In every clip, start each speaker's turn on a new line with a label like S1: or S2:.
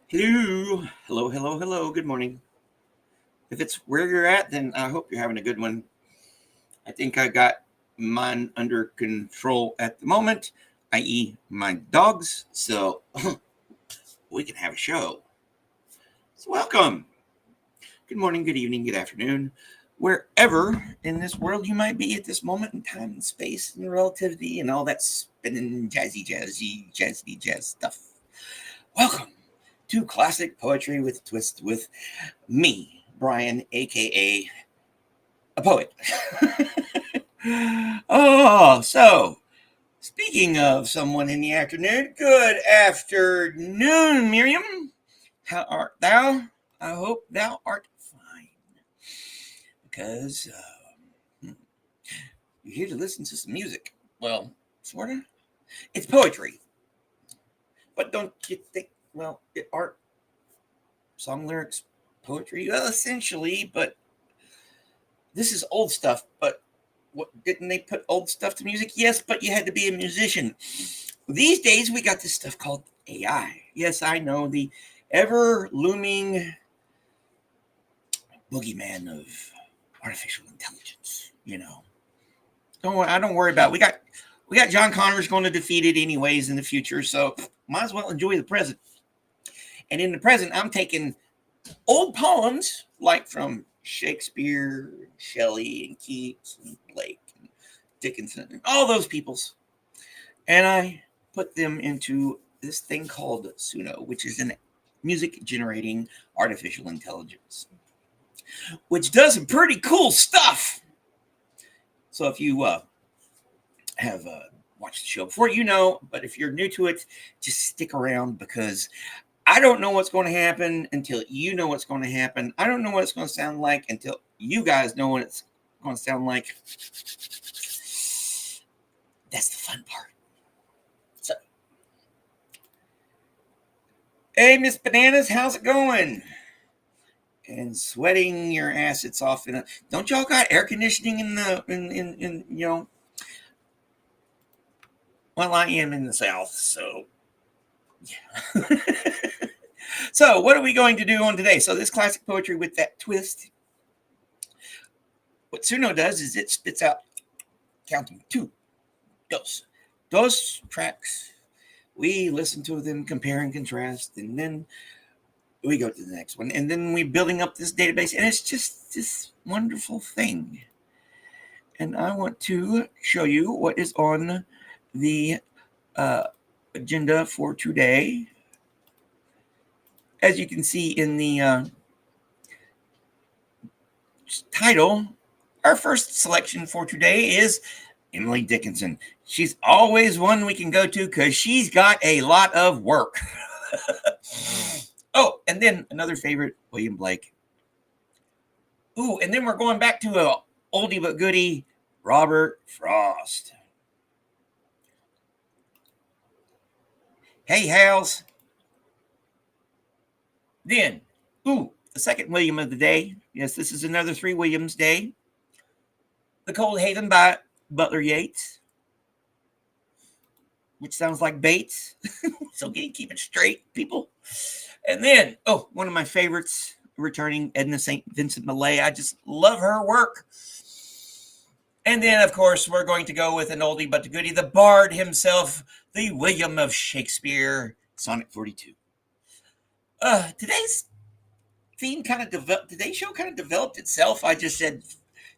S1: Hello, hello, hello, hello. Good morning. If it's where you're at, then I hope you're having a good one. I think I got mine under control at the moment, i.e., my dogs. So we can have a show. So, welcome. Good morning, good evening, good afternoon. Wherever in this world you might be at this moment in time and space and relativity and all that spinning jazzy jazz stuff. Welcome to Classic Poetry with a Twist with me, Brian, aka a poet. So speaking of someone in the afternoon, good afternoon, Miriam. How art thou? I hope thou art fine, because you're here to listen to some music. Well, sorta. It's poetry, but don't you think? Well, art, song lyrics, poetry. Well, essentially, but this is old stuff. But what didn't they put old stuff to music? Yes, but you had to be a musician. These days we got this stuff called AI. Yes, I know, the ever looming boogeyman of artificial intelligence. Don't worry about it. We got John Connors going to defeat it anyways in the future, so might as well enjoy the present. And in the present, I'm taking old poems like from Shakespeare, Shelley, and Keats, and Blake, and Dickinson, and all those peoples, and I put them into this thing called Suno, which is an music generating artificial intelligence, which does some pretty cool stuff. So if you have watched the show before, but if you're new to it, just stick around, because I don't know what's going to happen until you know what's going to happen. I don't know what it's going to sound like until you guys know what it's going to sound like. That's the fun part. So, hey, Miss Bananas, how's it going? And sweating your assets off don't y'all got air conditioning in the in well, I am in the South, so yeah. So what are we going to do on today? So this classic poetry with that twist, what Suno does is it spits out counting dos tracks. We listen to them, compare and contrast, and then we go to the next one, and then we're building up this database, and it's just this wonderful thing. And I want to show you what is on the agenda for today. As you can see in the title, our first selection for today is Emily Dickinson. She's always one we can go to because she's got a lot of work. Oh, and then another favorite, William Blake. Ooh, and then we're going back to a oldie but goodie, Robert Frost. Hey, Hals. Then, the second William of the day. Yes, this is another Three Williams day. The Cold Haven by Butler Yeats, which sounds like Bates. So keep it straight, people. And then, one of my favorites, returning, Edna St. Vincent Millay. I just love her work. And then, of course, we're going to go with an oldie but a goodie, the bard himself, the William of Shakespeare, Sonnet 42. Today's theme today's show kind of developed itself. I just said,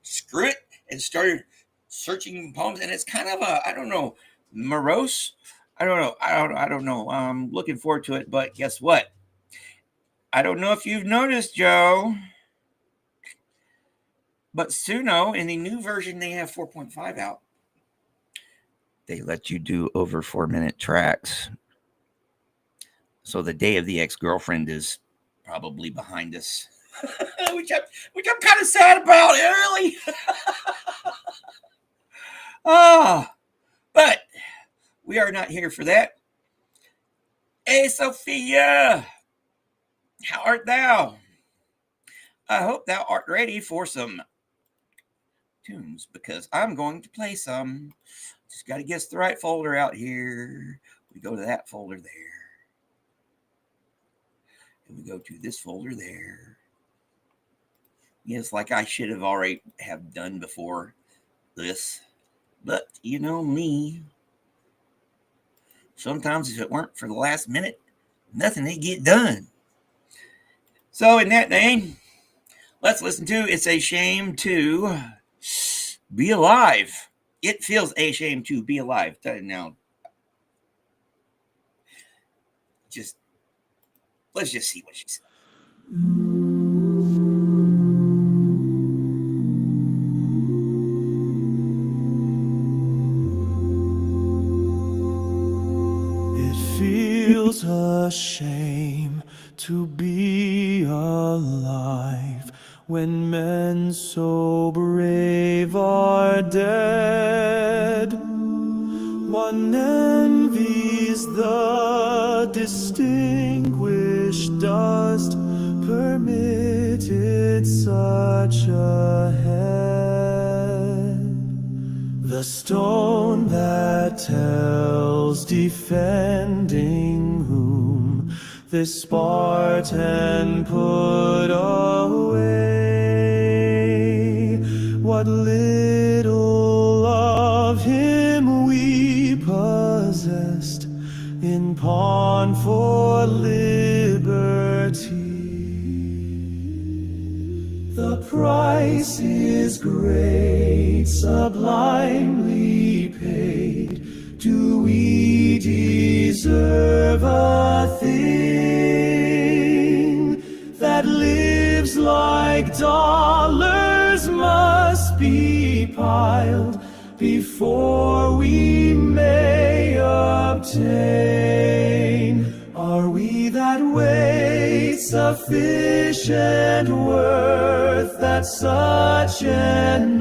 S1: screw it, and started searching poems, and it's kind of I don't know, morose. I don't know. I'm looking forward to it, but guess what? I don't know if you've noticed, Joe, but Suno, in the new version, they have 4.5 out. They let you do over 4-minute tracks. So the day of the ex-girlfriend is probably behind us, which I'm kind of sad about, really. But we are not here for that. Hey, Sophia, how art thou? I hope thou art ready for some tunes, because I'm going to play some. Just got to guess the right folder out here. We go to that folder there. And we go to this folder there. Yes, like I should have already have done before this. But you know me. Sometimes if it weren't for the last minute, nothing they get done. So in that name, let's listen to It's a Shame to Be Alive. It feels a shame to be alive. Now, let's just see what she said.
S2: It feels a shame to be alive when men so brave are dead. One envies the distinguished dust permitted such a head. The stone that tells defending whom this Spartan put away. What little of him we possessed in pawn for liberty. The price is great, sublimely paid. Do we deserve a thing that lives like dollars must be piled before we may obtain? Are we that weight sufficient worth that such enormous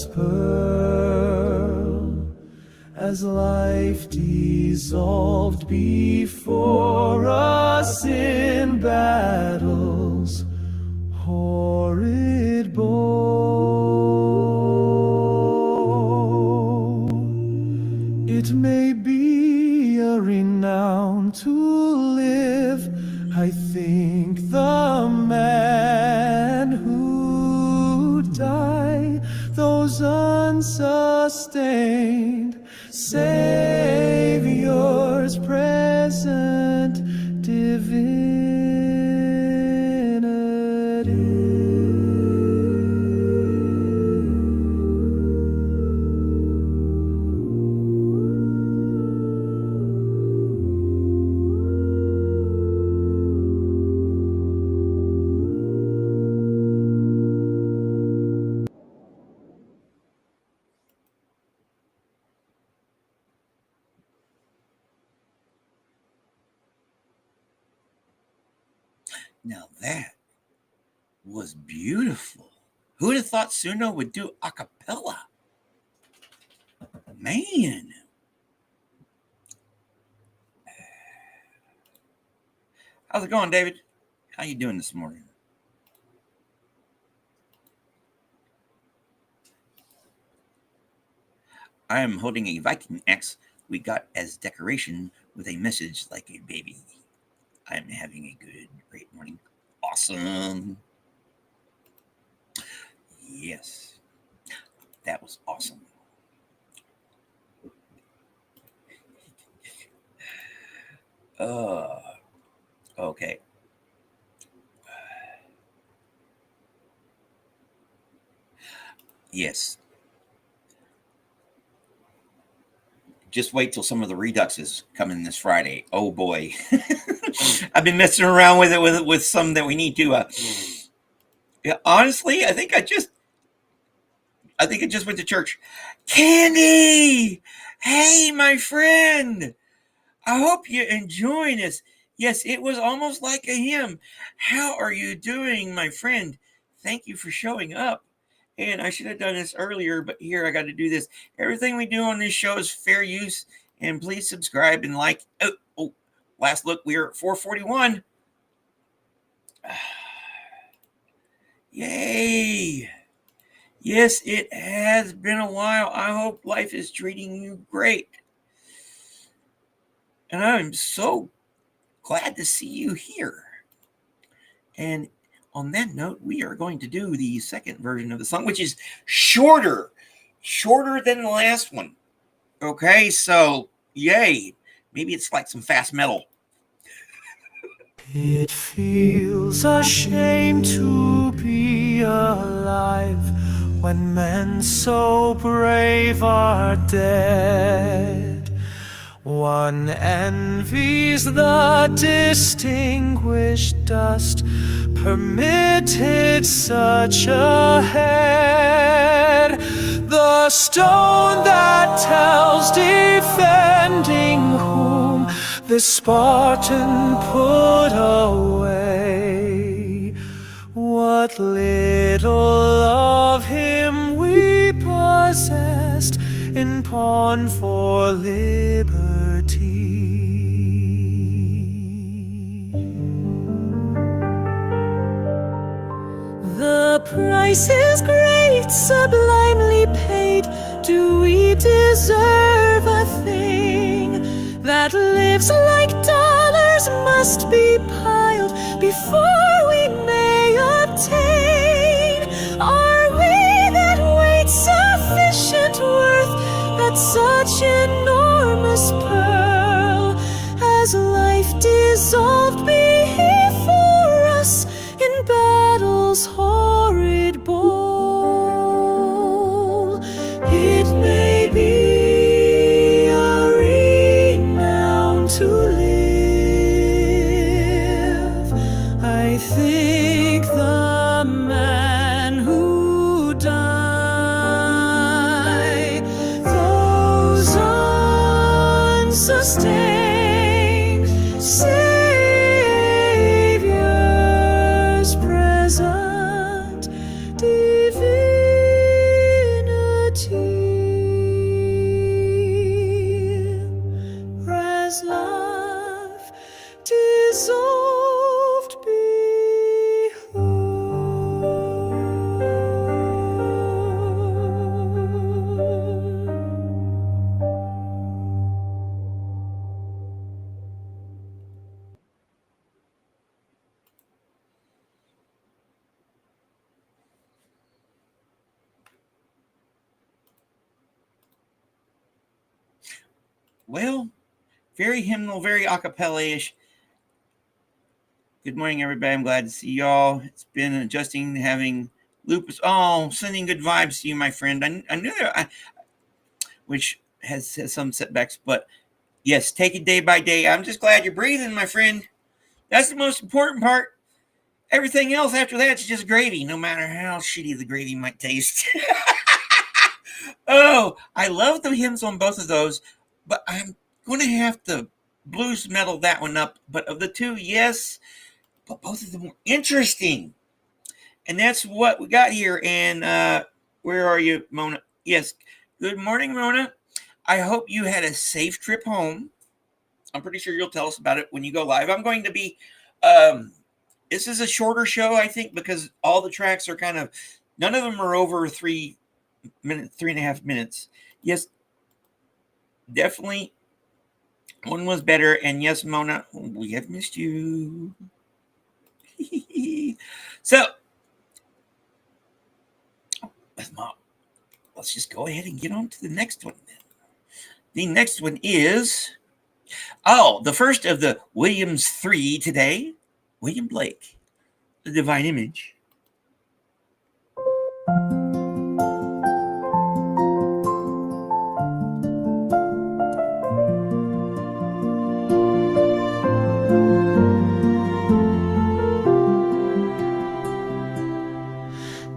S2: pearl as life dissolved before us in battle's horrid bowl? It may be a renown to live. I think the man who died, those unsustained Savior's present divinity.
S1: Now that was beautiful. Who would have thought Suno would do a cappella? Man. How's it going, David? How you doing this morning? I am holding a Viking axe we got as decoration with a message like a baby. I'm having a great morning. Awesome. Yes, that was awesome. Okay. Yes. Just wait till some of the reduxes come in this Friday. Oh boy. I've been messing around with it with some that we need to yeah, honestly, I think I just went to church. Candy! Hey, my friend. I hope you're enjoying this. Yes, it was almost like a hymn. How are you doing, my friend? Thank you for showing up. And I should have done this earlier, but here I got to do this. Everything we do on this show is fair use. And please subscribe and like. Oh, last look, we are at 441. Yay. Yes, it has been a while. I hope life is treating you great. And I'm so glad to see you here. And on that note, we are going to do the second version of the song, which is shorter than the last one. Okay, so yay. Maybe it's like some fast metal.
S2: It feels a shame to be alive when men so brave are dead. One envies the distinguished dust permitted such a head. The stone that tells defending whom the Spartan put away. What little of him we possessed in pawn for liberty. The price is great, sublimely paid. Do we deserve a thing that lives like dollars must be piled before we may obtain? Are we that weight sufficient worth that such enormous pearl has life dissolved before us in battle's horrid bowl? It may be a renown to live. I think the man who died, those unsustained Savior's present divinity, as life dissolved
S1: Well, very hymnal, very a cappella-ish. Good morning, everybody. I'm glad to see y'all. It's been adjusting, having lupus. Oh, sending good vibes to you, my friend. I knew that, which has some setbacks, but yes, take it day by day. I'm just glad you're breathing, my friend. That's the most important part. Everything else after that's just gravy, no matter how shitty the gravy might taste. Oh, I love the hymns on both of those, but I'm going to have to blues metal that one up. But of the two, yes, but both of them were interesting. And that's what we got here. And where are you, Mona? Yes. Good morning, Mona. I hope you had a safe trip home. I'm pretty sure you'll tell us about it when you go live. I'm going to be, this is a shorter show, I think, because all the tracks are kind of, none of them are over 3.5 minutes. Yes, definitely one was better. And yes, Mona, we have missed you. So, let's just go ahead and get on to the next one then. The next one is, the first of the Williams 3 today, William Blake, The Divine Image.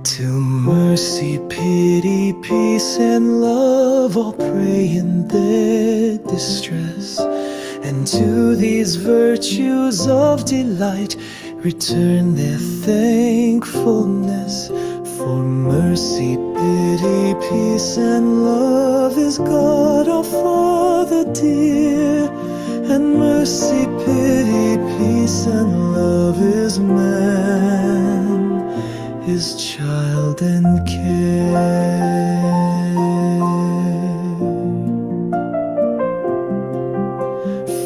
S2: To mercy, pity, peace, and love all pray in their distress, and to these virtues of delight return their thankfulness. For mercy, pity, peace, and love is God our Father dear, and mercy, pity, peace, and love is man, his child and care.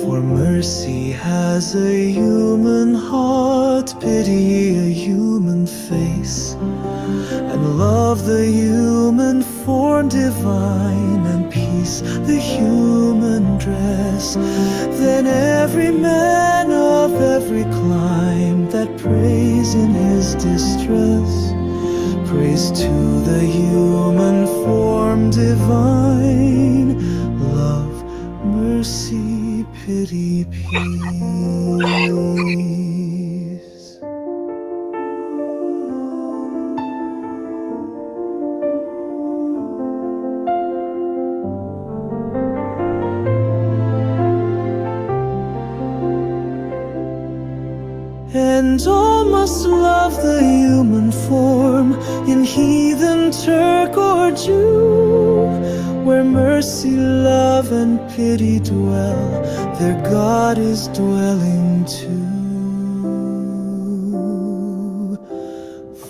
S2: For For mercy has a human heart, pity a human face, and love the human form divine, and peace the human dress. Then every man of every clime that prays in his distress, praise to the human form divine, love, mercy, pity, peace. And all must love the human form, in heathen, Turk or Jew. Where mercy, love, and pity dwell, their God is dwelling too.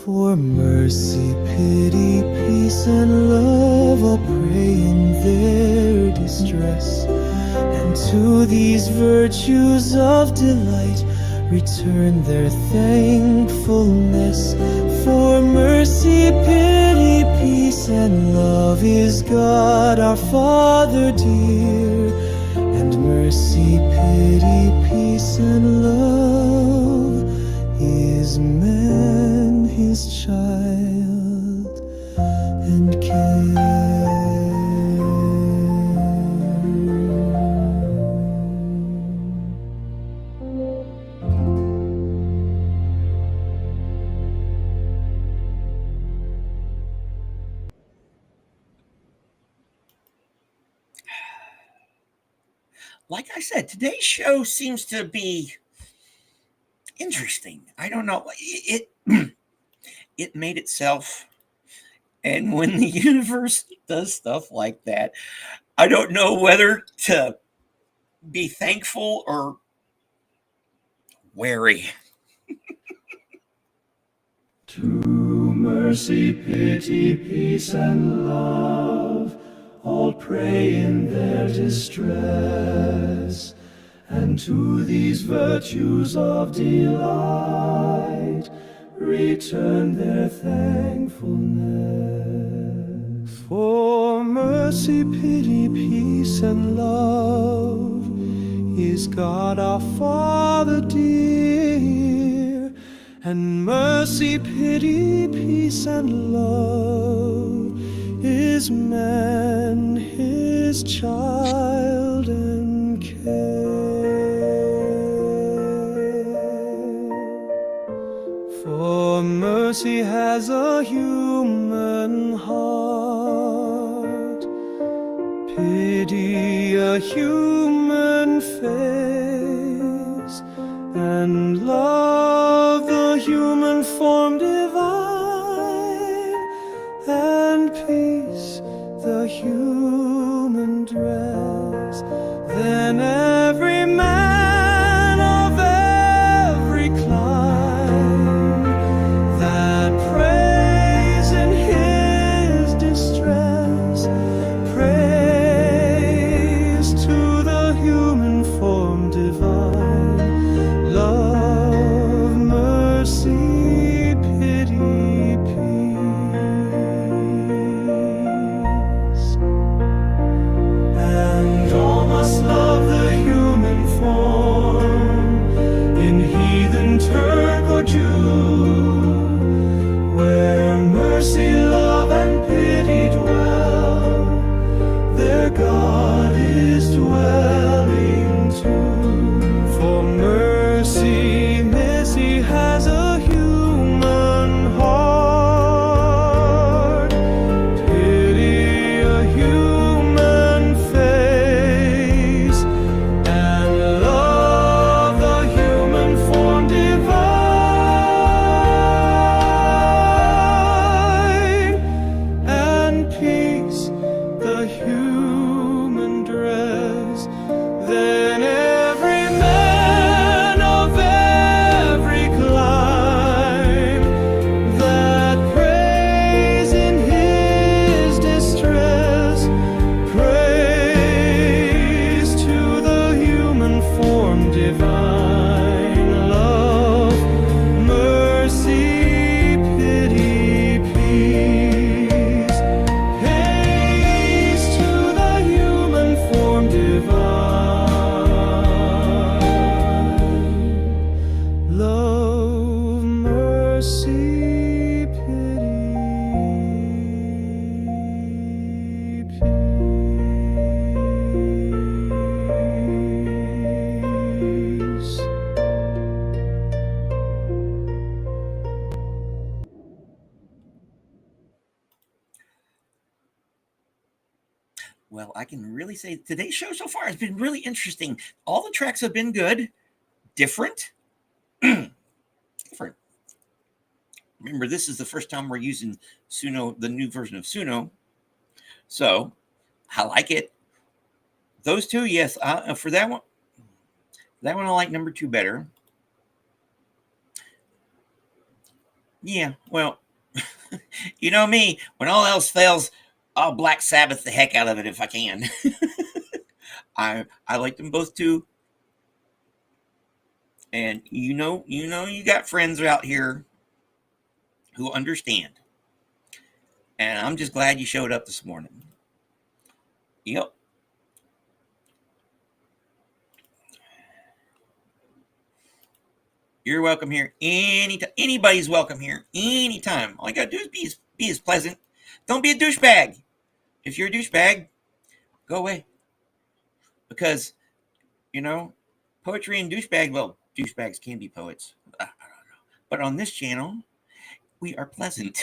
S2: For mercy, pity, peace, and love all pray in their distress, and to these virtues of delight return their thankfulness. For mercy, pity, peace, and love is God our Father dear, and mercy, pity, peace, and love is man, his child, and care.
S1: Like I said, today's show seems to be interesting. I don't know. It made itself. And when the universe does stuff like that, I don't know whether to be thankful or wary.
S2: To mercy, pity, peace, and love all pray in their distress, and to these virtues of delight return their thankfulness. For mercy, pity, peace, and love is God our Father dear, and mercy, pity, peace, and love is man, his child, and care. For mercy has a human heart, pity a human face, and love the human form divine, and peace the human dress. Then every man of every clime that prays in his distress, praise to the
S1: I can really say today's show so far has been really interesting. All the tracks have been good, different. Different. Remember, this is the first time we're using Suno, the new version of Suno. So I like it. Those two, yes. For that one I like number 2 better. Yeah, well, you know me, when all else fails, I'll Black Sabbath the heck out of it if I can. I like them both too. And you know you got friends out here who understand. And I'm just glad you showed up this morning. Yep. You're welcome here anytime. Anybody's welcome here anytime. All you gotta do is be as pleasant. Don't be a douchebag. If you're a douchebag, go away. Because, poetry and douchebag, well, douchebags can be poets. I don't know. But on this channel, we are pleasant.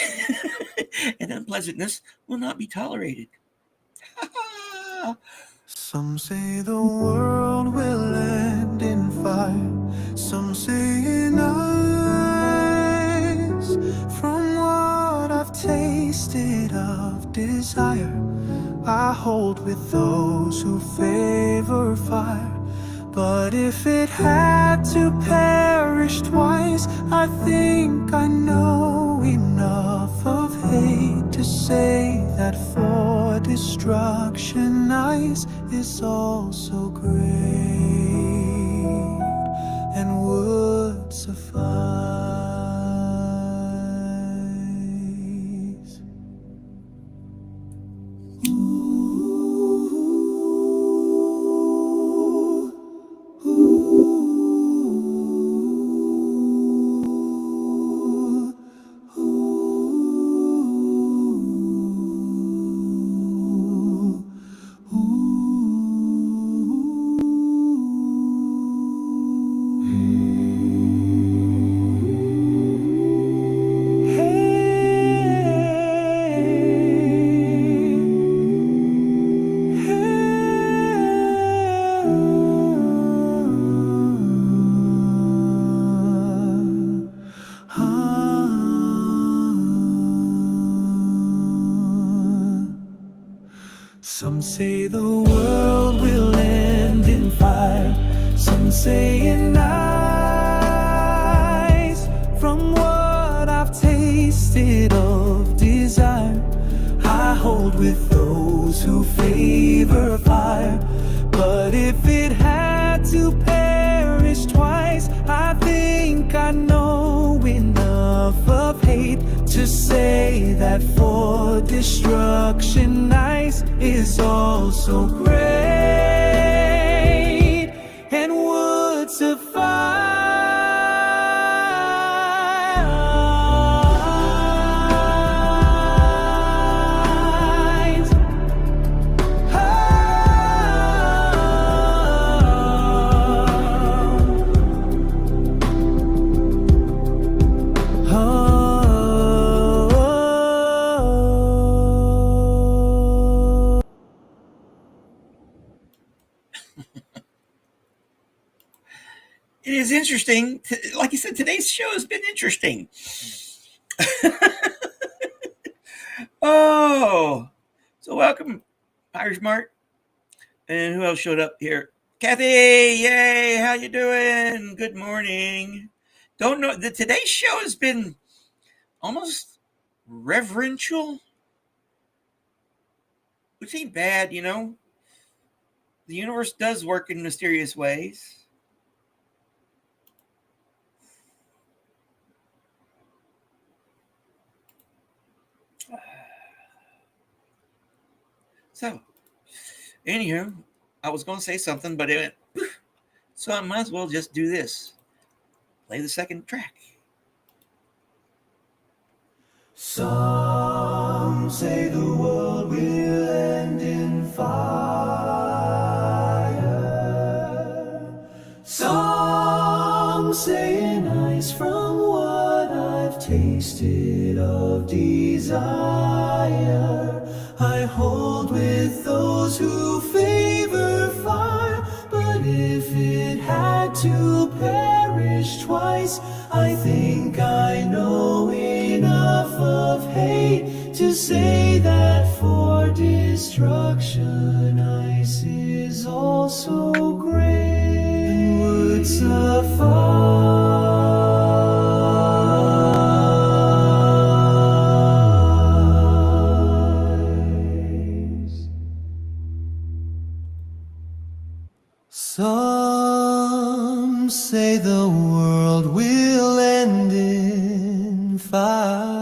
S1: And unpleasantness will not be tolerated.
S2: Some say the world will end in fire. Some say in ice. From what I've tasted of desire, I hold with those who favor fire. But if it had to perish twice, I think I know enough of hate to say that for destruction nice is also great and would suffice. Some say the world will end in fire. Some say in ice. From what I've tasted of desire, I hold with those who favor fire. But if it had to perish twice, I think I know enough of hate to say that for destruction nice is also great and would suffice.
S1: It is interesting. Like you said, today's show has been interesting. Oh, so welcome, Irish Mart. And who else showed up here? Kathy, yay, how you doing? Good morning. Don't know, today's show has been almost reverential, which ain't bad, The universe does work in mysterious ways. So, anywho, I was going to say something, but it went, so I might as well just do this. Play the second track.
S2: Some say the world will end in fire. Some say in ice. From what I've tasted of desire, I hold with those those who favor fire. But if it had to perish twice, I think I know enough of hate to say that for destruction ice is also great and would suffice. Some say the world will end in fire.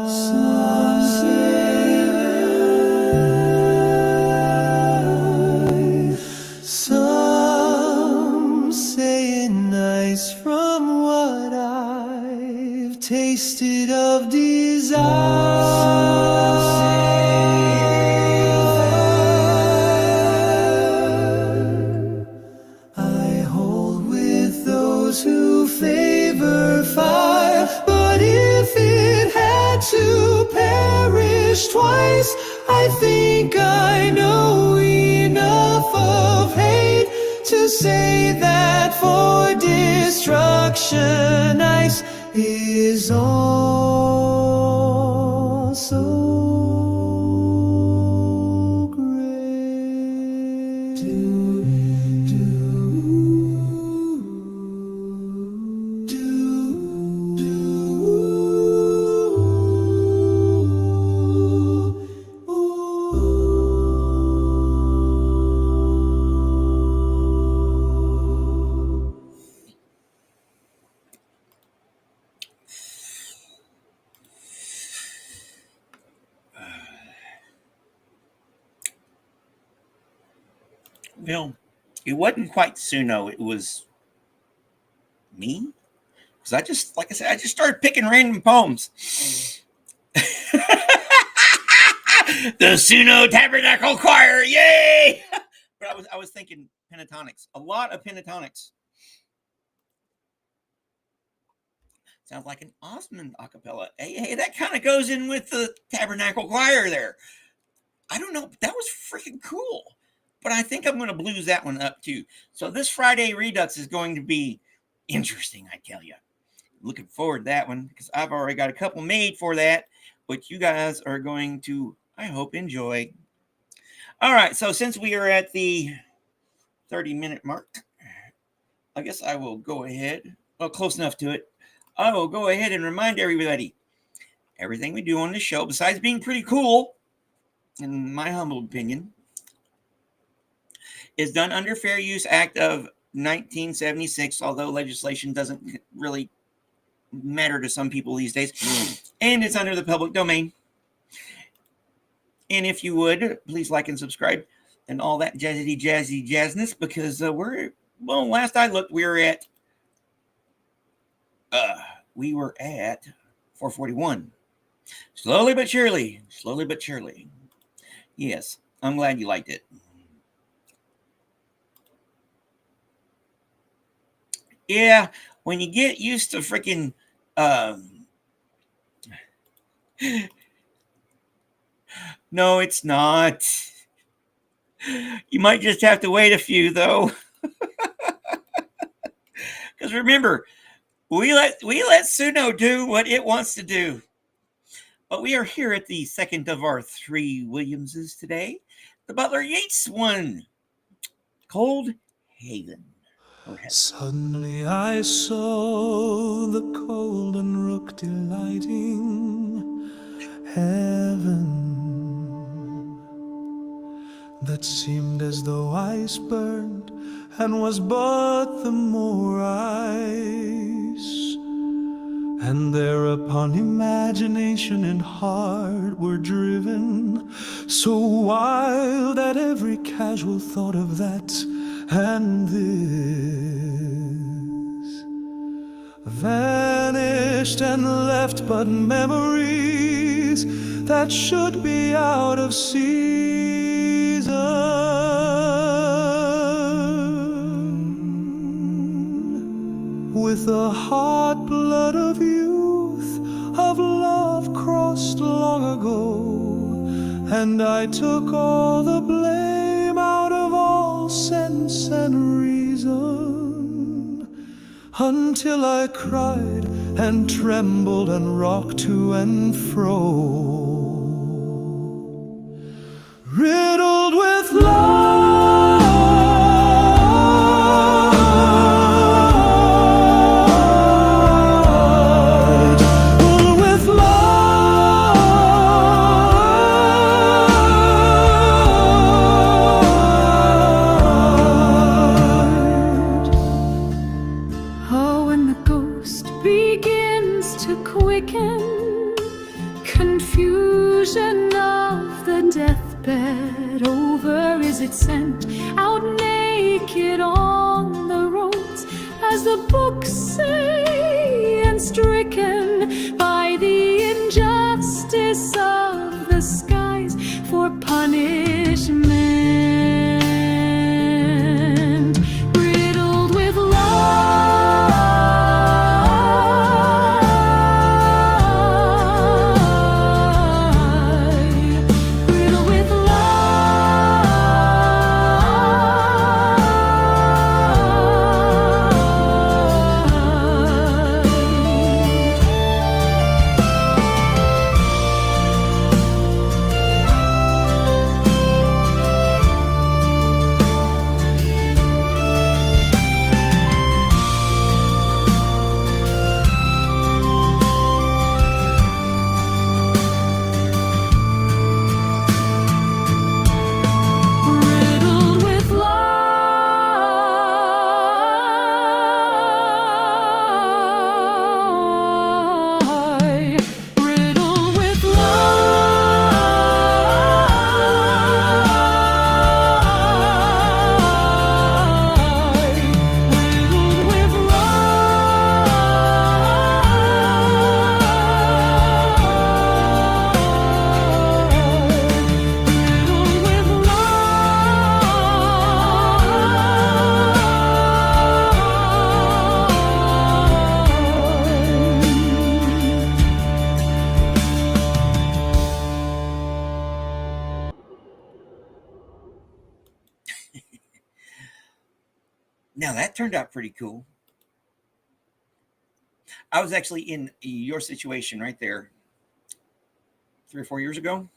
S2: Some say nice from what I've tasted of desire. I hold with those who favor fire, but if it had to perish twice, I think I know enough of hate to say that for destruction ice is also great.
S1: Well, it wasn't quite Suno. It was me. Because I just, like I said, I just started picking random poems. The Suno Tabernacle Choir, yay! But I was thinking pentatonics, a lot of pentatonics. Sounds like an Osmond a cappella. Hey, that kind of goes in with the Tabernacle Choir there. I don't know, that was freaking cool. But I think I'm going to blues that one up too. So this Friday Redux is going to be interesting, I tell you. Looking forward to that one because I've already got a couple made for that, which you guys are going to, I hope, enjoy. All right, so since we are at the 30-minute mark, I guess I will go ahead, well, close enough to it. I will go ahead and remind everybody, everything we do on this show, besides being pretty cool, in my humble opinion, is done under Fair Use Act of 1976, although legislation doesn't really matter to some people these days, and it's under the public domain. And if you would, please like and subscribe and all that jazzy jazzness, because last I looked, we were at 441. Slowly but surely. Yes, I'm glad you liked it. Yeah, when you get used to freaking no, it's not. You might just have to wait a few though. Because remember, we let Suno do what it wants to do. But we are here at the second of our three Williamses today. The Butler Yeats one, Cold Haven.
S2: Suddenly I saw the cold and rook delighting heaven that seemed as though ice burned and was but the more ice. And thereupon imagination and heart were driven so wild that every casual thought of that and this vanished and left but memories that should be out of season, with the hot blood of youth, of love crossed long ago, and I took all the blame sense and reason, until I cried and trembled and rocked to and fro, riddled with light, full with light.
S3: Oh, when the ghost begins to quicken, confusion of the deathbed over, is it sent out naked on the roads, as the books say, and stricken by the injustice of the skies for punishment, riddled with light, riddled with riddled with light, riddled with light, riddled with riddled with
S1: Now that turned out pretty cool. I was actually in your situation right there 3 or 4 years ago.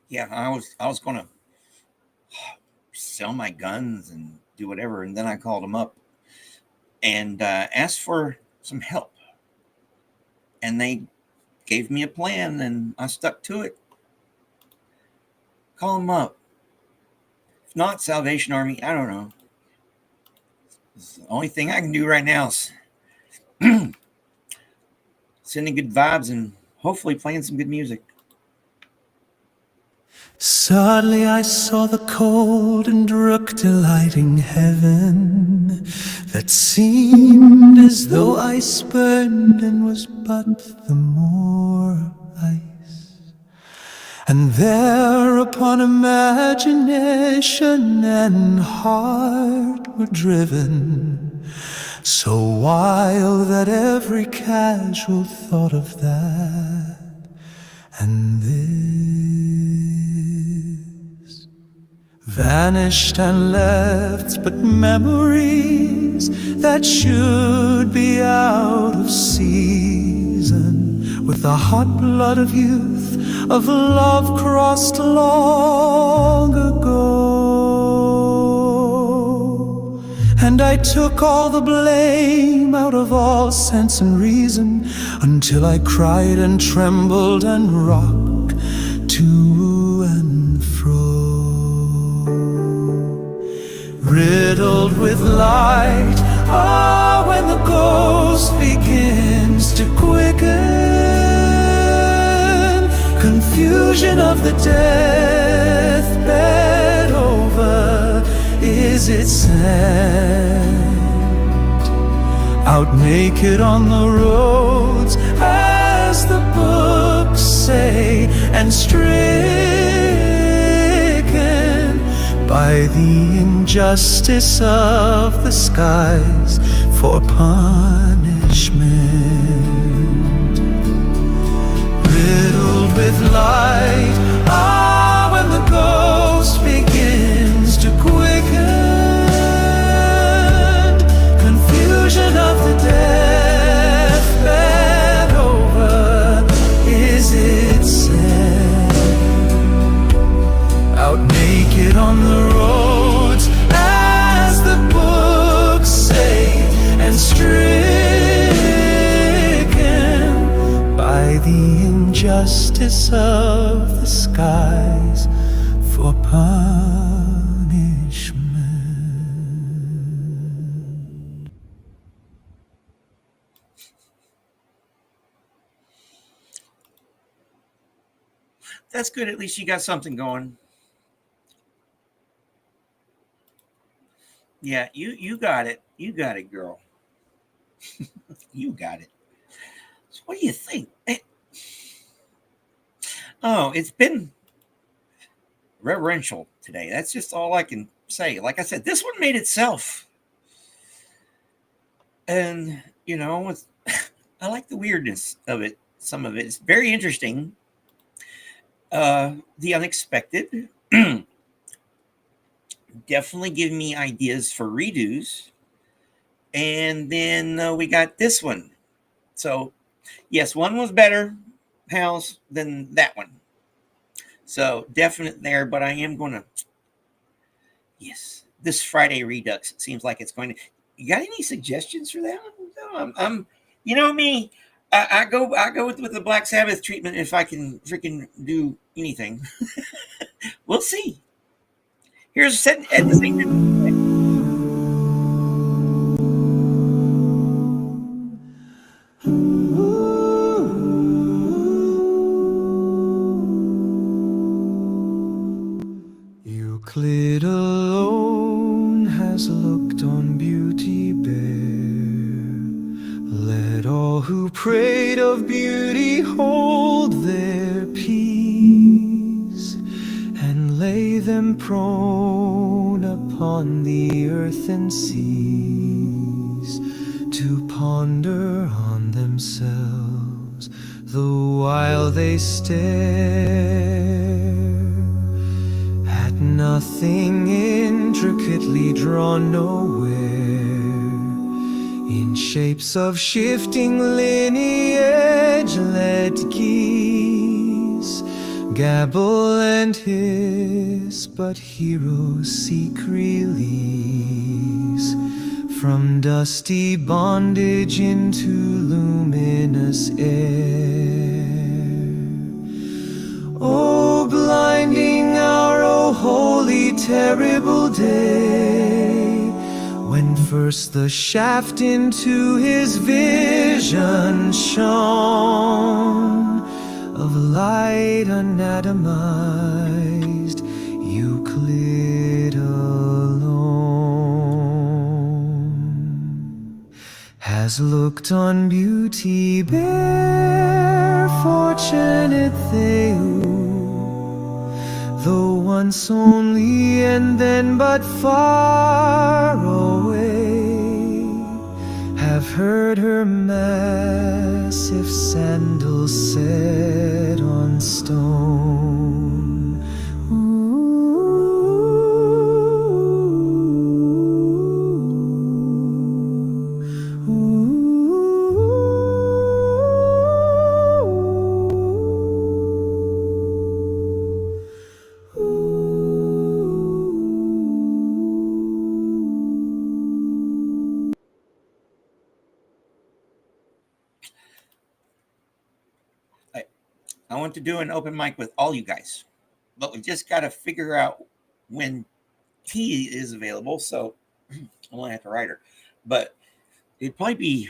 S1: Yeah, I was going to sell my guns and do whatever, and then I called them up and asked for some help, and they gave me a plan, and I stuck to it. Call them up. If not Salvation Army, I don't know. It's the only thing I can do right now is sending good vibes and hopefully playing some good music.
S2: Suddenly I saw the cold and rook delighting heaven, that seemed as though ice burned and was but the more ice. And thereupon imagination and heart were driven, so wild that every casual thought of that and this vanished and left but memories that should be out of season, with the hot blood of youth, of love crossed long ago. And I took all the blame out of all sense and reason, until I cried and trembled and rocked to and fro, riddled with light. Ah, when the ghost begins to quicken, confusion of the deathbed over, is it sent out naked on the roads, as the books say, and stricken by the injustice of the skies for punishment, riddled with light. Ah, when the ghost begins to quit, justice of the skies for punishment.
S1: That's good. At least you got something going. Yeah, you got it. You got it, girl. You got it. So what do you think? Oh, it's been reverential today. That's just all I can say. Like I said, this one made itself. And, I like the weirdness of it. Some of it is very interesting. The unexpected. Definitely give me ideas for redos. And then we got this one. So, yes, one was better, House, than that one. So, definite there, but I am going to, yes, this Friday Redux, it seems like it's going to, you got any suggestions for that one? No, I'm you know me, I go with the Black Sabbath treatment if I can freaking do anything. We'll see. Here's set at the same time.
S2: Euclid alone has looked on beauty bare. Let all who prayed of beauty hold their peace, and lay them prone upon the earthen seas, to ponder on themselves the while they stare at nothing intricately drawn nowhere, in shapes of shifting lineage. Let geese gabble and hiss, but heroes seek release from dusty bondage into luminous air. Oh, blinding hour, oh, holy, terrible day, when first the shaft into his vision shone, of light anatomized, Euclid alone has looked on beauty bare. Fortunate they who, though once only and then but far away, have heard her massive sandals set on stone.
S1: I want to do an open mic with all you guys, but we just got to figure out when T is available. So I only have to write her, but it'd probably be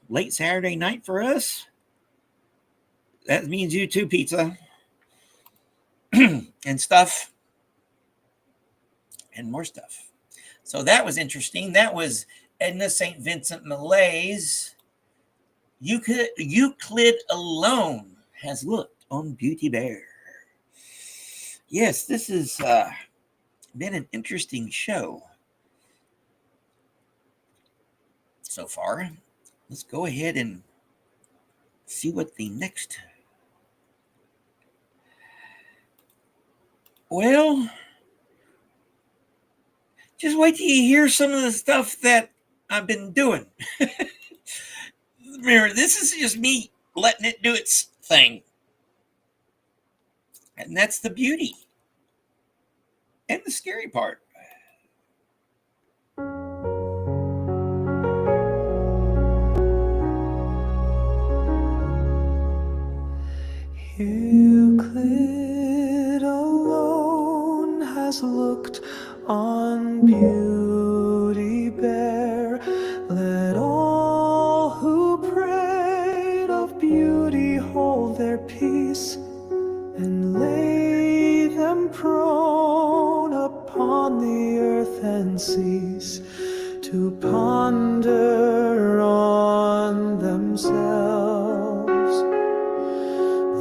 S1: late Saturday night for us. That means you too, pizza and stuff and more stuff. So that was interesting. That was Edna St. Vincent Millay's Euclid alone has looked on Beauty Bear. Yes, this has been an interesting show so far. Let's go ahead and see what the next. Well, just wait till you hear some of the stuff that I've been doing. Remember, this is just me letting it do its thing. And that's the beauty and the scary part.
S2: Here to ponder on themselves,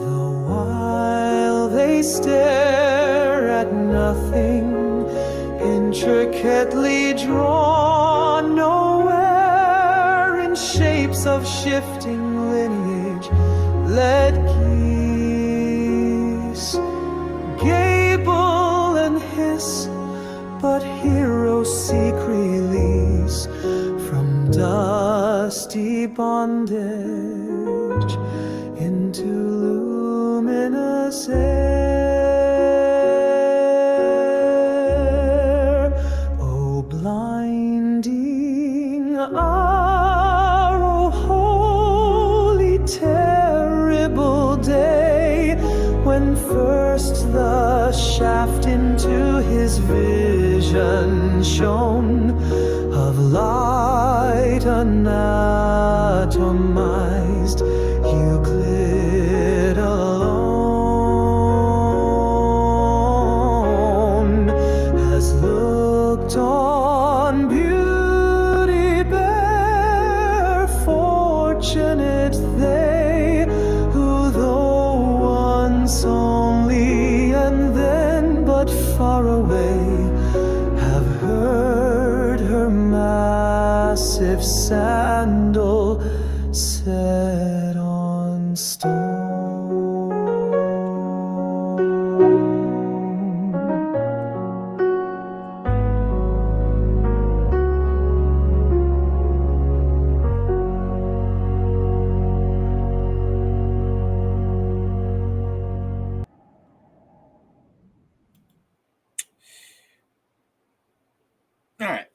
S2: the while they stare at nothing intricately drawn nowhere in shapes of shifting lineage. Let geese gable and hiss, but heroes seek release from dusty bondage into luminous air. Oh, blinding hour, oh, holy, terrible day, when first the shaft into his vision shone, of light anatomized, Euclid alone has looked on beauty bare. Fortunate they who, though once only and then but far away, have heard her massive sandal set on stone.
S1: All right.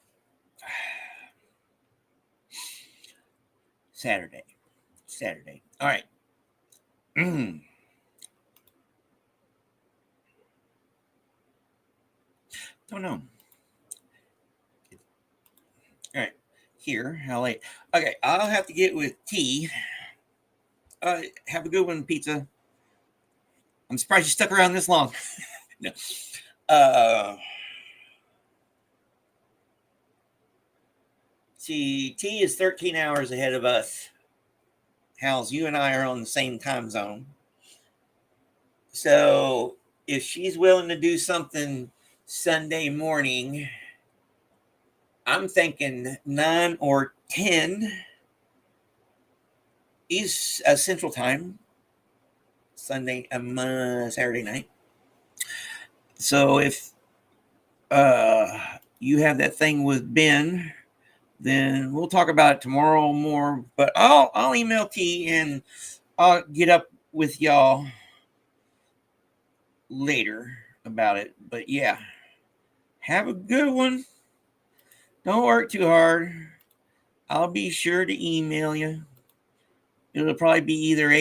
S1: Saturday. All right. Don't know. All right. Here, how late? Okay, I'll have to get with T. Have a good one, pizza. I'm surprised you stuck around this long. No. See, T is 13 hours ahead of us. Hals, you and I are on the same time zone. So if she's willing to do something Sunday morning, I'm thinking 9 or 10 is Central Time, Saturday night. So if you have that thing with Ben, then we'll talk about it tomorrow more. But I'll email T and I'll get up with y'all later about it. But yeah, have a good one. Don't work too hard. I'll be sure to email you. It'll probably be either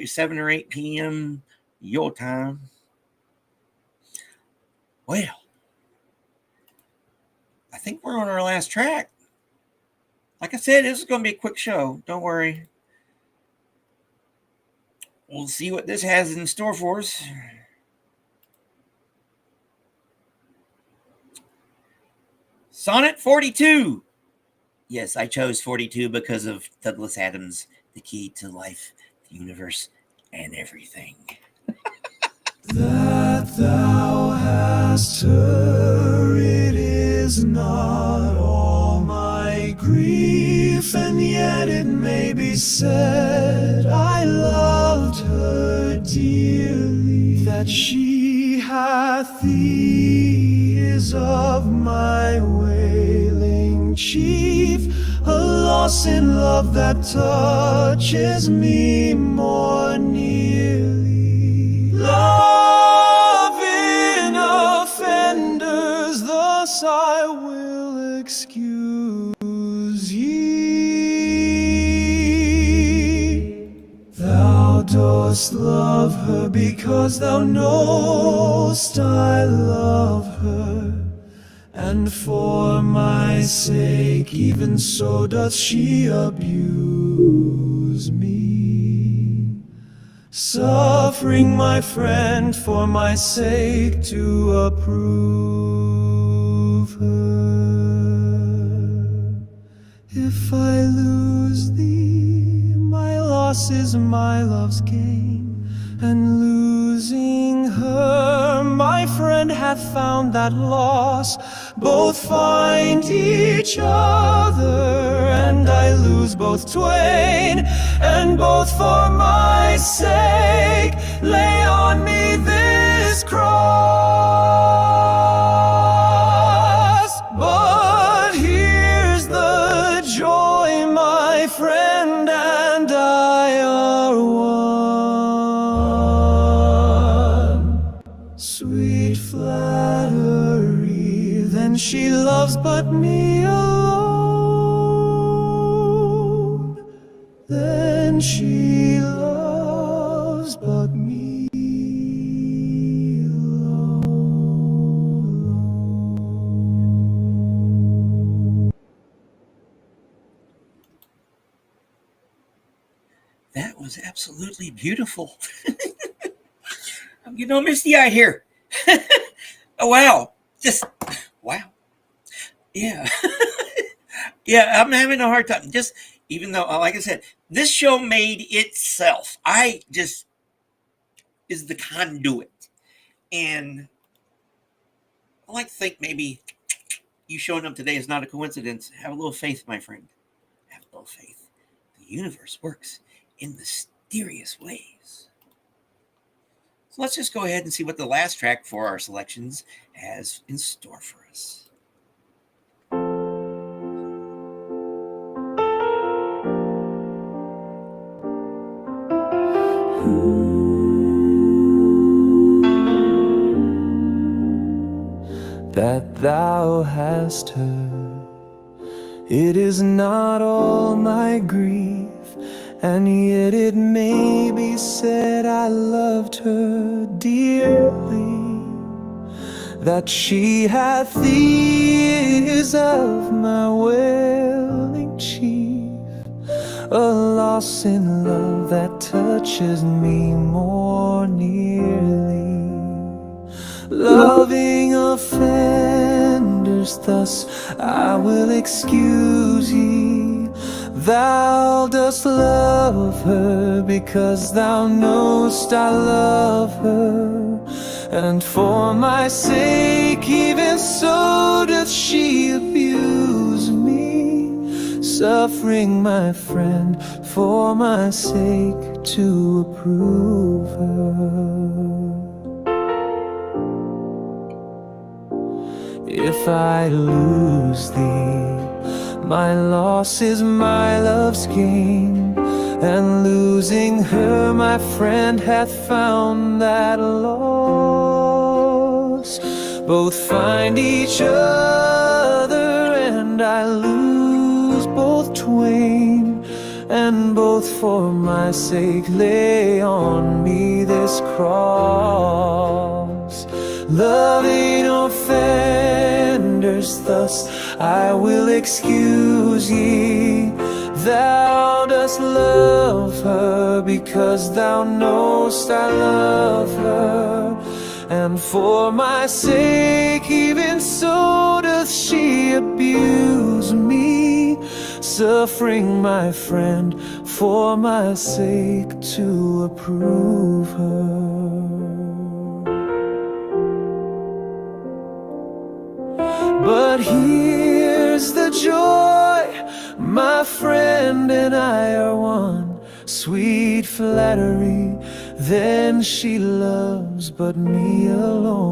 S1: 7 or 8 p.m. your time. Well, I think we're on our last track. Like I said, this is going to be a quick show. Don't worry. We'll see what this has in store for us. Sonnet 42. Yes, I chose 42 because of Douglas Adams, the key to life, the universe, and everything.
S2: That thou hast heard, it is not all my grief, and yet it may be said I loved her dearly. That she hath thee is of my wailing chief, a loss in love that touches me more nearly. Love in offenders, thus I will excuse ye. Thou dost love her because thou know'st I love her, and for my sake even so doth she abuse me, suffering my friend for my sake to approve her. If I lose thee, my loss is my love's gain, and losing her, my friend hath found that loss. Both find each other, and I lose both twain, and both for my sake lay on me this cross. But here's the joy, my friend and I are one. Sweet flattery, then she loves but me alone. Then she loves but me alone.
S1: That was absolutely beautiful. I'm getting all misty eye here. Oh, wow. Just, wow. Yeah. Yeah, I'm having a hard time. Just, even though, like I said, this show made itself. I just is the conduit. And I like to think maybe you showing up today is not a coincidence. Have a little faith, my friend. Have a little faith. The universe works in mysterious ways. So let's just go ahead and see what the last track for our selections has in store for us.
S2: That thou hast heard, it is not all my grief, and yet it may be said I loved her dearly. That she hath the ears of my wailing chief, a loss in love that touches me more nearly. Loving offenders thus I will excuse ye. Thou dost love her because thou knowst I love her, and for my sake even so doth she abuse me, suffering my friend for my sake to approve her. If I lose thee, my loss is my love's gain, and losing her, my friend hath found that loss. Both find each other, and I lose both twain, and both for my sake lay on me this cross. Loving offenders thus I will excuse ye. Thou dost love her because thou knowst I love her, and for my sake even so doth she abuse me, suffering my friend for my sake to approve her. But here's the joy, my friend and I are one. Sweet flattery, then she loves but me alone.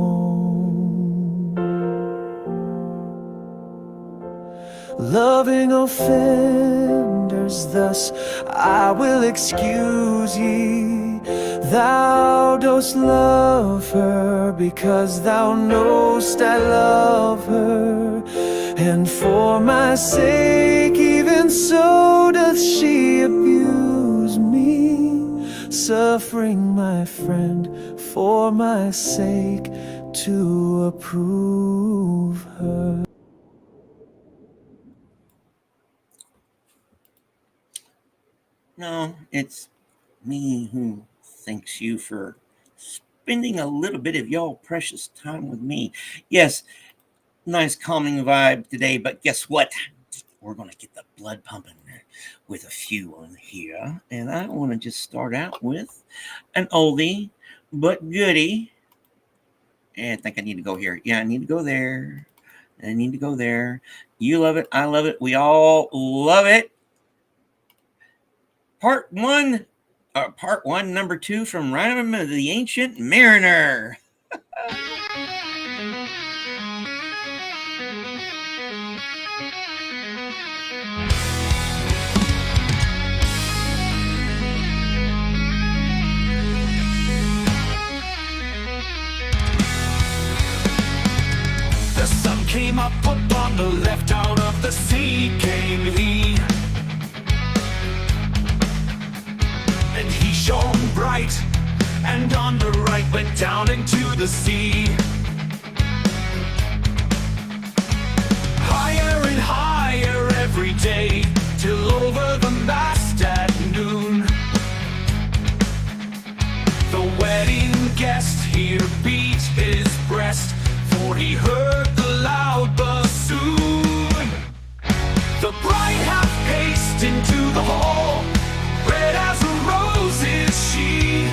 S2: Loving offenders thus I will excuse ye. Thou dost love her because thou knowst I love her, and for my sake even so doth she abuse me, suffering my friend for my sake to approve her.
S1: No, it's me who thanks you for spending a little bit of y'all precious time with me. Yes, nice calming vibe today, but guess what? we're going to get the blood pumping with a few on here. And I want to just start out with an oldie but goodie. And I think I need to go here. Yeah, I need to go there. I need to go there. You love it. I love it. We all love it. Part one, number 2 from Rhyme of the Ancient Mariner.
S2: The sun came up upon the left, out of the sea came he. And he shone bright, and on the right went down into the sea. Higher and higher every day, till over the mast at noon. The wedding guest here beat his breast, for he heard the loud bassoon. The bride hath paced into the hall, red as a rose is she,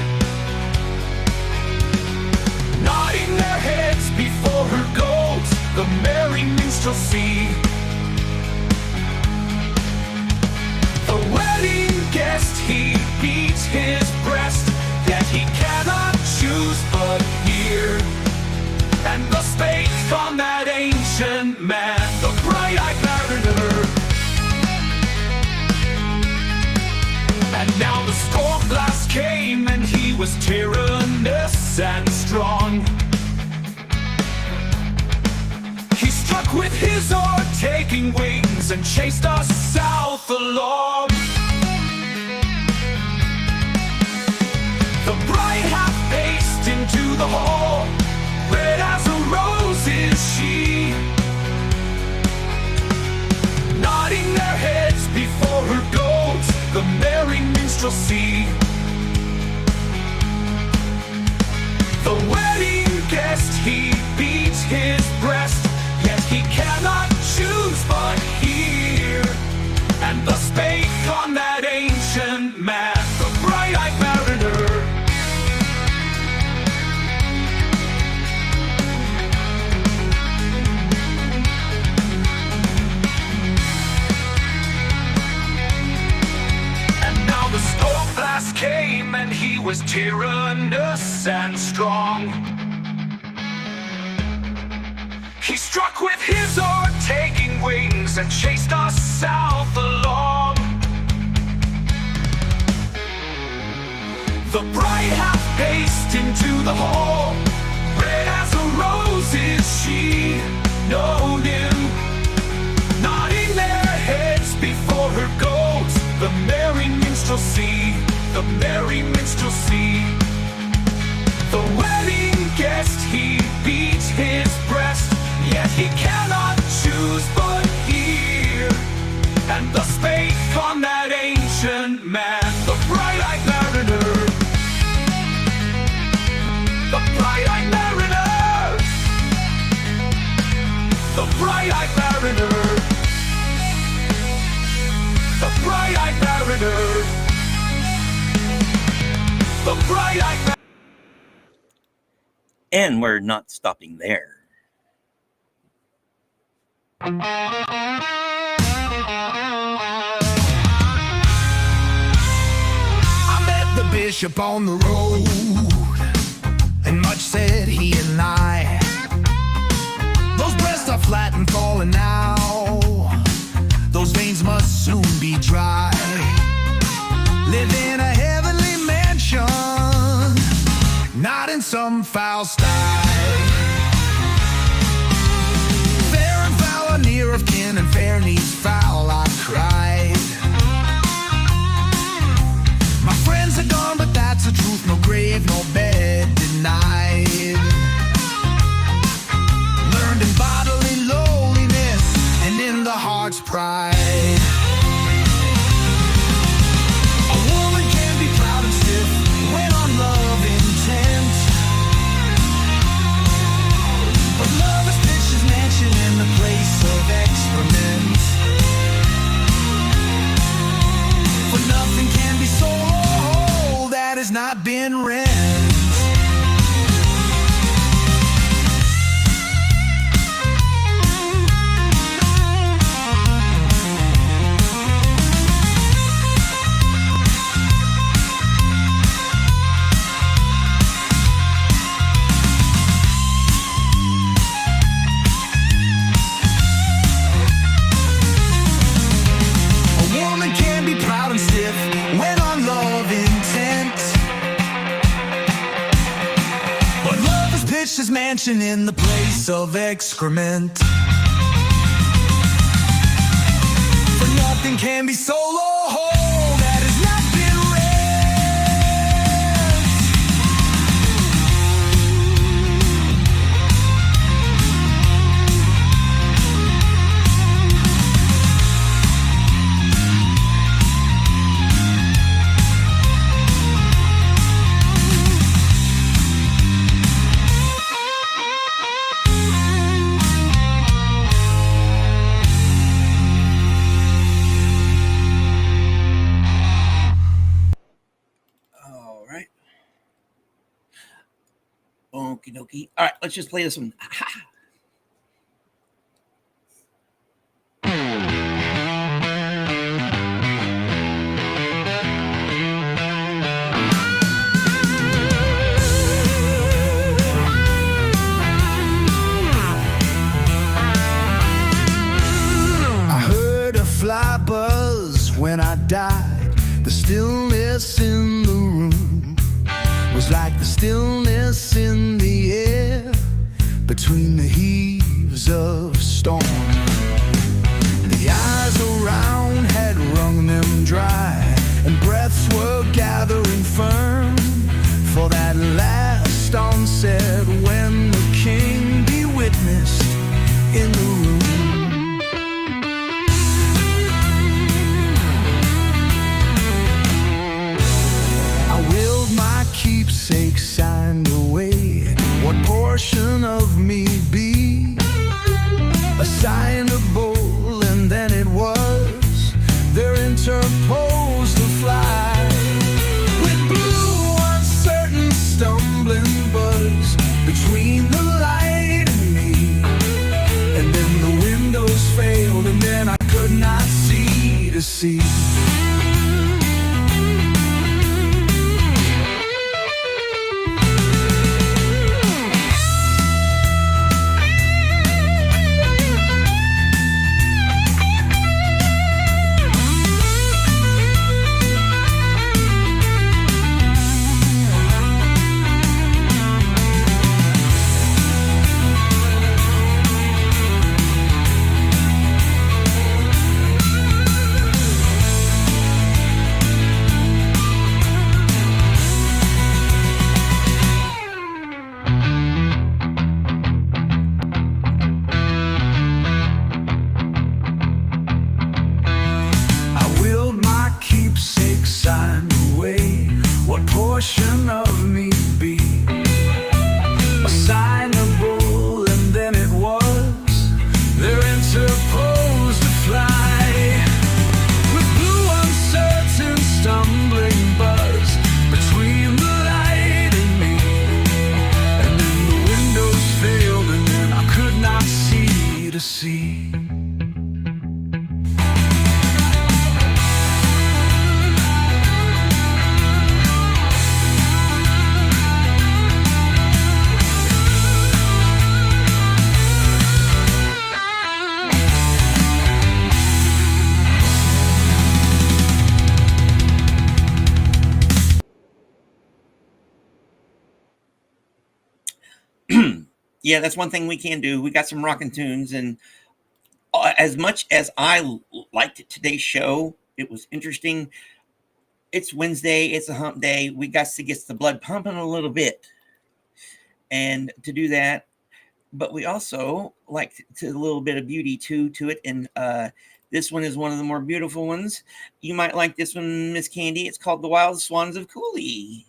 S2: nodding their heads before her goat, the merry minstrelsy. The wedding guest, he beats his breast, yet he cannot choose but hear. And thus spake on that ancient man, the bright-eyed mariner. And now the storm blast came, and he was tyrannous and strong. He struck with his oar, taking wings, and chased us south along. The bride hath paced into the hall, red as a rose is she, nodding their heads before her goat, the merry minstrelsy. The wedding guest, he beats his breast, yet he cannot choose but hear. And thus spake on that ancient man, the bright-eyed mariner. The storm blast came, and he was tyrannous and strong. He struck with his oar, taking wings, and chased us south along. The bride hath paced into the hall, red as a rose is she, no new, nodding their heads before her goat, the merry minstrelsy, the merry minstrelsy. The wedding guest, he beats his breast, yet he cannot choose but hear. And thus spake on that ancient man, the bright-eyed mariner. The bright-eyed mariner. The bright-eyed mariner. The bright-eyed mariner. The bright-eyed mariner.
S1: And we're not stopping there.
S4: I met the bishop on the road, and much said he and I. Those breasts are flat and falling now, those veins must soon be dry. Live in a heavenly mansion, not in some foul sty. Fair and foul are near of kin, and fair needs foul, I cried. My friends are gone, but that's the truth. No grave, no bed denied. Learned in bodily lowliness and in the heart's pride. A woman can be proud and stiff when on love intent, but love is pitched his mansion in the place of excrement. not been rent. His mansion in the place of excrement. For nothing can be sold or whole that has not been
S1: Okie dokie. All right, let's just play this one.
S4: I heard a fly buzz when I died. The stillness in the room was like the stillness in the air between the heaves of storm. The eyes around had wrung them dry, and breaths were gathering firm for that last onset when the king be witnessed in the room. Keepsake signed away. What portion of me be assignable? And then it was there interposed a fly with blue uncertain stumbling buzz between the light and me. And then the windows failed, and then I could not see to see. Portion of me be assignable, and then it was there interposed a fly with blue uncertain stumbling buzz between the light and me. And then the windows failed, and then I could not see to see.
S1: Yeah, that's one thing we can do. We got some rockin' tunes, and as much as I liked today's show, it was interesting. It's Wednesday. It's a hump day. We got to get the blood pumping a little bit, and to do that, but we also like a little bit of beauty to it. And this one is one of the more beautiful ones. You might like this one, Miss Candy. It's called "The Wild Swans of Cooley."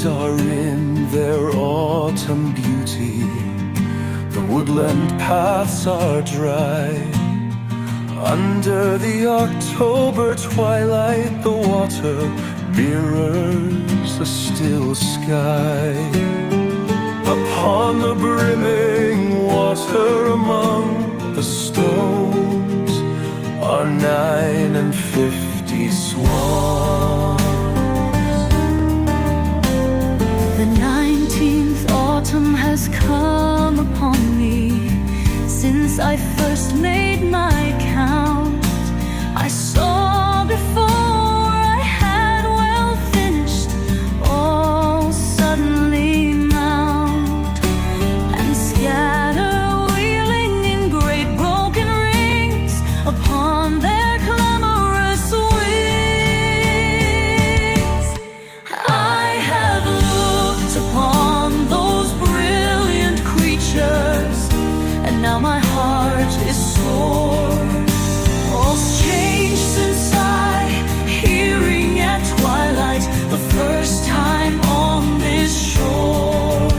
S2: Are in their autumn beauty. The woodland paths are dry. Under the October twilight, the water mirrors a still sky. Upon the brimming water among the stones are 59 swans.
S3: The 19th autumn has come upon me since I first made my count. I saw before I had well finished all suddenly mount and scatter, wheeling in great broken rings upon their clamorous wings. I have looked upon those brilliant creatures, and now my heart is sore. All's changed since I, hearing at twilight the first time on this shore,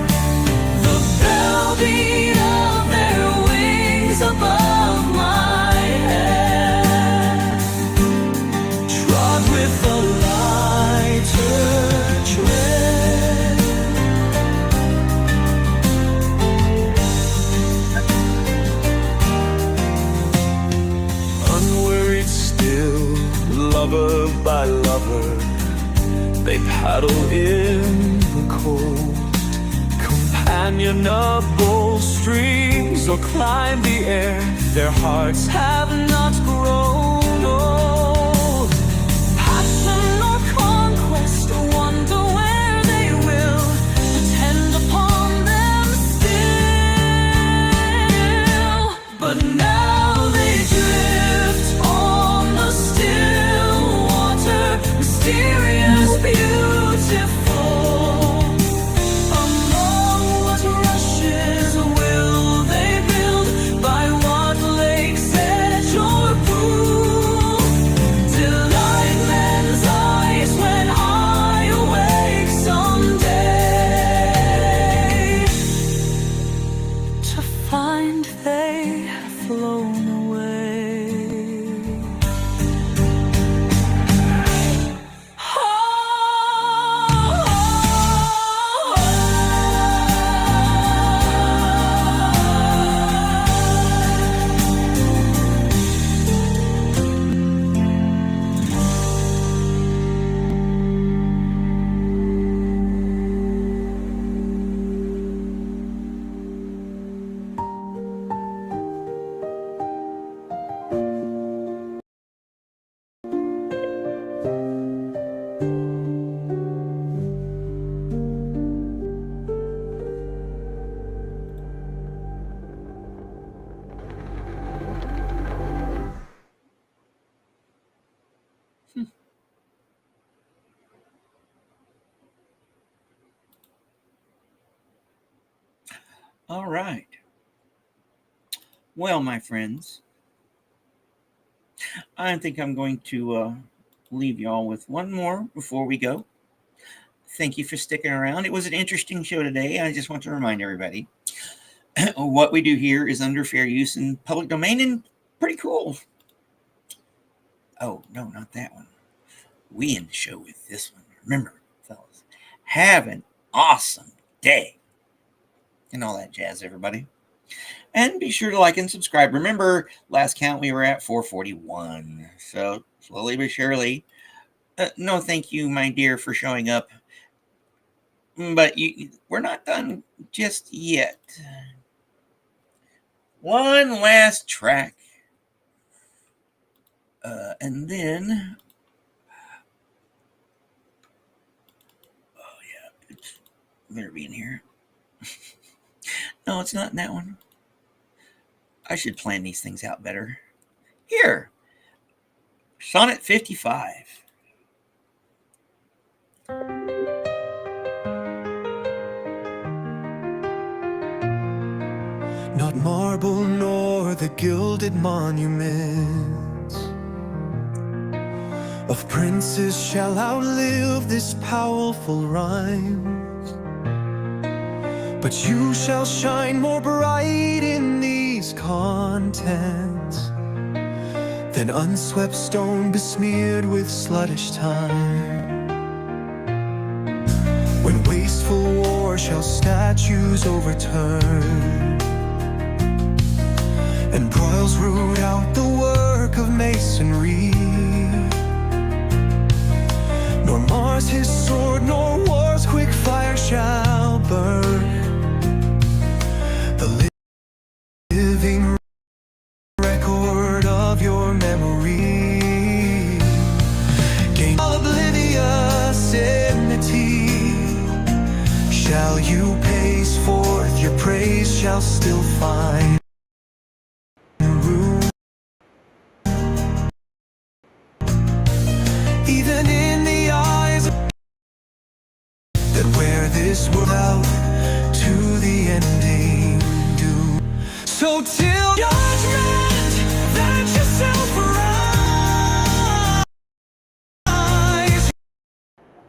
S3: the bell beat of their wings above my head, trod with a lighter tread.
S2: Unworried still, lover by lover, they paddle in the cold. Companionable streams or climb the air, their hearts have not grown old. Passion or conquest, wonder where they will attend upon them still. But now they drift on the still water, mysterious, beautiful. Among what rushes will they build? By what lake's edge or pool? Delight men's eyes when I awake someday to find they have flown away.
S1: All right. Well, my friends, I think I'm going to leave y'all with one more before we go. Thank you for sticking around. It was an interesting show today. I just want to remind everybody what we do here is under fair use and public domain and pretty cool. Oh, no, not that one. We end the show with this one. Remember, fellas, have an awesome day. And all that jazz, everybody. And be sure to like and subscribe. Remember, last count we were at 441. So slowly but surely. No, thank you, my dear, for showing up. But we're not done just yet. One last track. And then... Oh, yeah. It better be in here. No, it's not in that one. I should plan these things out better. Here. Sonnet 55.
S2: Not marble nor the gilded monuments of princes shall outlive this powerful rhyme, But you shall shine more bright in these contents than unswept stone besmeared with sluttish time. When wasteful war shall statues overturn, and broils root out the work of masonry, nor Mars his sword, nor war's quick fire shall burn the living record of your memory. Gain oblivious enmity, shall you pace forth, your praise shall still find room. Even in the eyes that wear this world out to the ending doom. So till judgment, that yourself arise.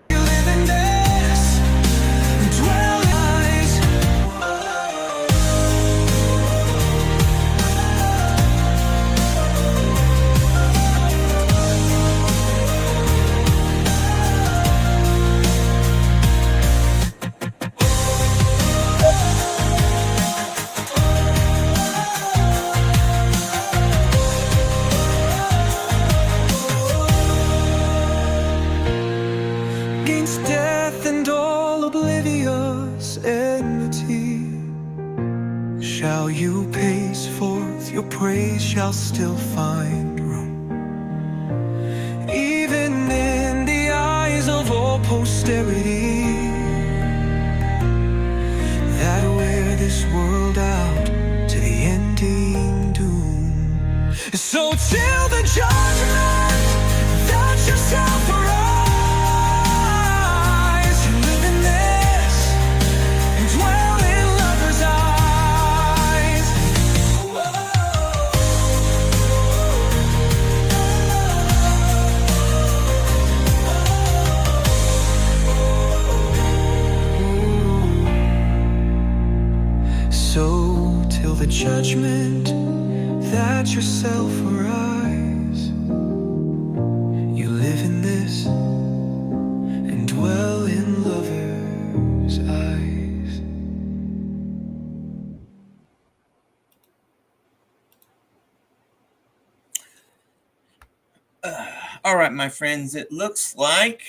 S2: You live in this, dwell in eyes. Against death and all oblivious enmity, shall you pace forth, your praise shall still find room. Even in the eyes of all posterity, that wear this world out to the ending doom. So till the judgment, that yourself arise. You live in this and dwell in lovers' eyes. So till the judgment, that yourself arise. You live in this and dwell in lovers' eyes.
S1: All right, my friends, it looks like,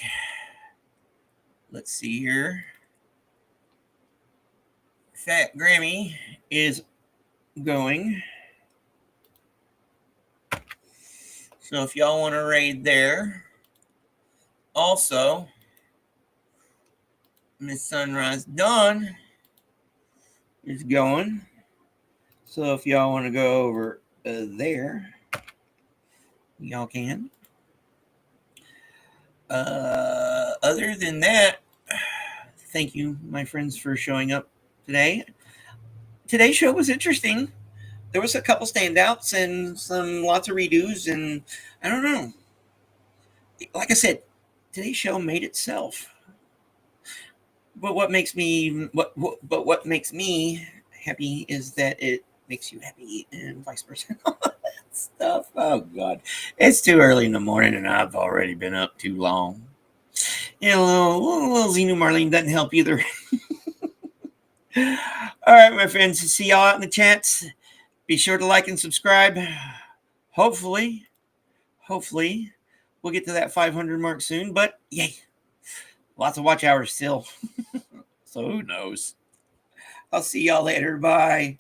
S1: let's see here, Fat Grammy is going. So if y'all want to raid there. Also, Miss Sunrise Dawn is going. So if y'all want to go over there, y'all can. Other than that, thank you, my friends, for showing up today. Today's show was interesting. There was a couple standouts and lots of redos, and I don't know. Like I said, today's show made itself. But what makes me happy is that it makes you happy, and vice versa. All that stuff. Oh God, it's too early in the morning, and I've already been up too long. You know, little Xenu Marlene doesn't help either. All right, my friends. See y'all out in the chats. Be sure to like and subscribe. Hopefully, we'll get to that 500 mark soon. But yay, lots of watch hours still. So who knows? I'll see y'all later. Bye.